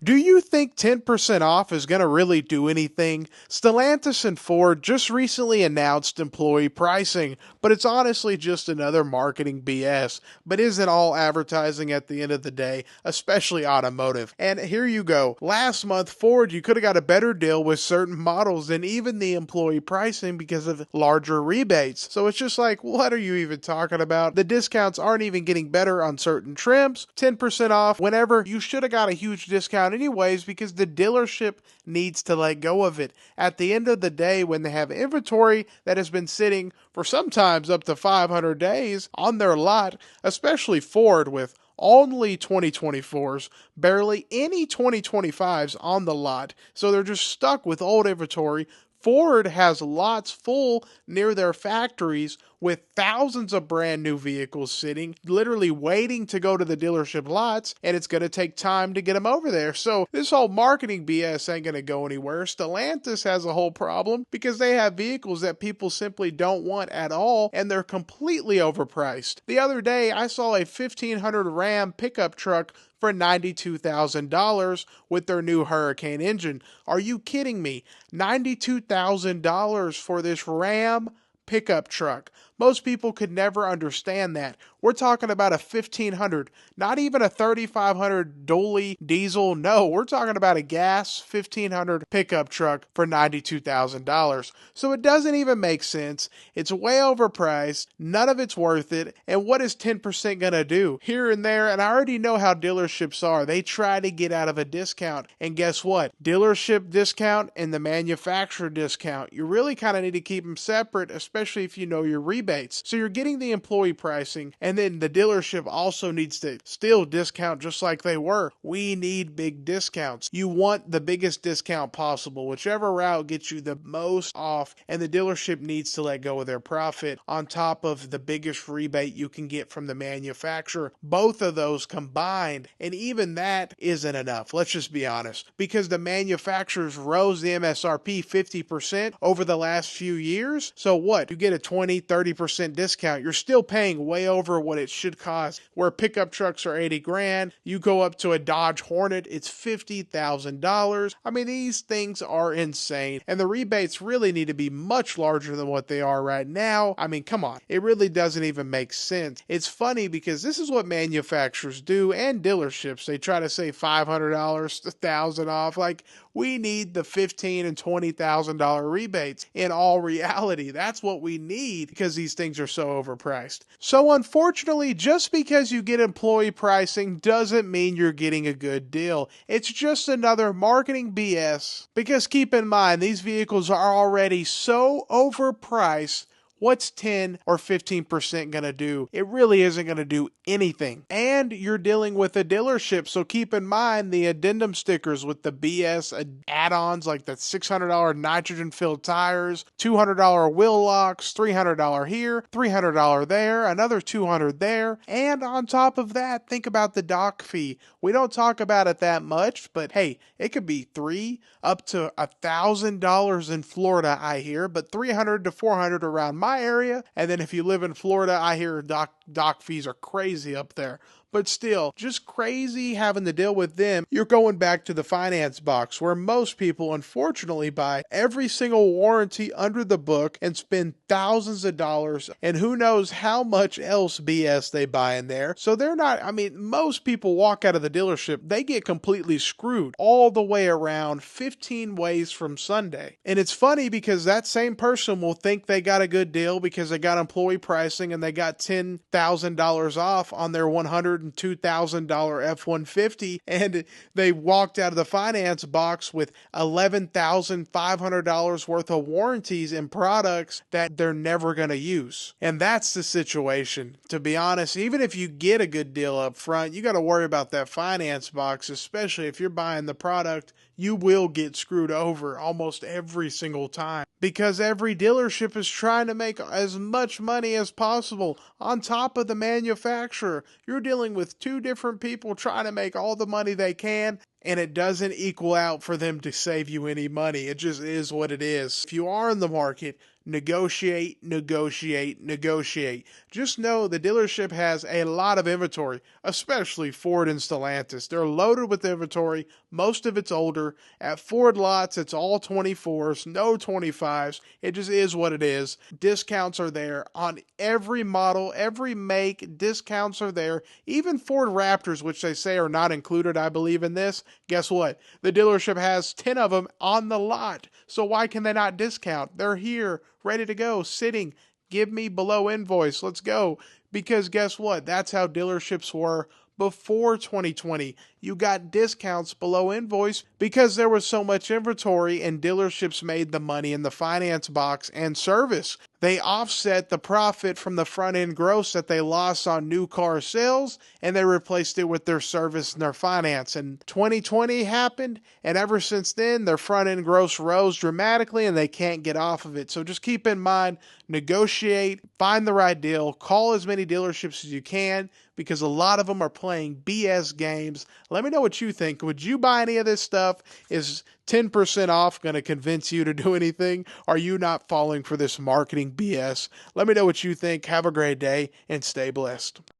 Do you think 10% off is going to really do anything? Stellantis and Ford just recently announced employee pricing, but it's honestly just another marketing BS. But isn't all advertising at the end of the day, especially automotive? And here you go. Last month, Ford, you could have got a better deal with certain models than even the employee pricing because of larger rebates. So it's just like, what are you even talking about? The discounts aren't even getting better on certain trims. 10% off whenever you should have got a huge discount anyways because the dealership needs to let go of it. At the end of the day, when they have inventory that has been sitting for sometimes up to 500 days on their lot, especially Ford with only 2024s, barely any 2025s on the lot. So they're just stuck with old inventory. Ford has lots full near their factories with thousands of brand new vehicles sitting, literally waiting to go to the dealership lots, and it's going to take time to get them over there. So this whole marketing BS ain't going to go anywhere. Stellantis has a whole problem because they have vehicles that people simply don't want at all, and they're completely overpriced. The other day, I saw a 1500 Ram pickup truck for $92,000 with their new Hurricane engine. Are you kidding me? $92,000 for this Ram pickup truck. Most people could never understand that. We're talking about a 1500, not even a 3500 dually diesel. No, we're talking about a gas 1500 pickup truck for $92,000. So it doesn't even make sense. It's way overpriced. None of it's worth it. And what is 10% going to do? Here and there, and I already know how dealerships are. They try to get out of a discount. And guess what? Dealership discount and the manufacturer discount. You really kind of need to keep them separate, especially if you know your rebates. So you're getting the employee pricing, and then the dealership also needs to still discount just like they were. We need big discounts. You want the biggest discount possible, whichever route gets you the most off, and the dealership needs to let go of their profit on top of the biggest rebate you can get from the manufacturer. Both of those combined, and even that isn't enough. Let's just be honest, because the manufacturers rose the MSRP 50% over the last few years. So what? You get a 20-30% discount. You're still paying way over what it should cost. Where pickup trucks are 80 grand, you go up to a Dodge Hornet, it's $50,000. I mean, these things are insane, and the rebates really need to be much larger than what they are right now. I mean, come on. It really doesn't even make sense. It's funny because this is what manufacturers do and dealerships. They try to say $500, $1,000 off. Like, we need the $15,000 and $20,000 rebates. In all reality, that's what we need because these things are so overpriced. So unfortunately, just because you get employee pricing doesn't mean you're getting a good deal. It's just another marketing BS. Because keep in mind, these vehicles are already so overpriced. What's 10 or 15% going to do? It really isn't going to do anything. And you're dealing with a dealership, so keep in mind the addendum stickers with the BS add-ons like the $600 nitrogen-filled tires, $200 wheel locks, $300 here, $300 there, another $200 there. And on top of that, think about the dock fee. We don't talk about it that much, but hey, it could be $300 up to $1,000 in Florida, I hear, but $300 to $400 around my area. And then if you live in Florida, I hear dock fees are crazy up there. But still, just crazy having to deal with them. You're going back to the finance box where most people unfortunately buy every single warranty under the book and spend thousands of dollars, and who knows how much else BS they buy in there. So they're not, I mean, most people walk out of the dealership, they get completely screwed all the way around 15 ways from Sunday. And it's funny because that same person will think they got a good deal because they got employee pricing and they got $10,000 off on their $102,000 F-150, and they walked out of the finance box with $11,500 worth of warranties and products that they're never going to use. And that's the situation. To be honest, even if you get a good deal up front, you got to worry about that finance box, especially if you're buying the product. You will get screwed over almost every single time because every dealership is trying to make as much money as possible on top of the manufacturer. You're dealing with two different people trying to make all the money they can, and it doesn't equal out for them to save you any money. It just is what it is. If you are in the market, negotiate, negotiate, negotiate. Just know the dealership has a lot of inventory, especially Ford and Stellantis. They're loaded with inventory. Most of it's older. At Ford lots, it's all 24s, no 25s. It just is what it is. Discounts are there on every model, every make. Discounts are there. Even Ford Raptors, which they say are not included, I believe, in this. Guess what? The dealership has 10 of them on the lot. So why can they not discount? They're here, ready to go, sitting. Give me below invoice. Let's go. Because guess what? That's how dealerships were before 2020. You got discounts below invoice because there was so much inventory and dealerships made the money in the finance box and service. They offset the profit from the front end gross that they lost on new car sales, and they replaced it with their service and their finance. And 2020 happened, and ever since then, their front end gross rose dramatically and they can't get off of it. So just keep in mind, negotiate, find the right deal, call as many dealerships as you can, because a lot of them are playing BS games. Let me know what you think. Would you buy any of this stuff? Is 10% off going to convince you to do anything? Are you not falling for this marketing BS? Let me know what you think. Have a great day and stay blessed.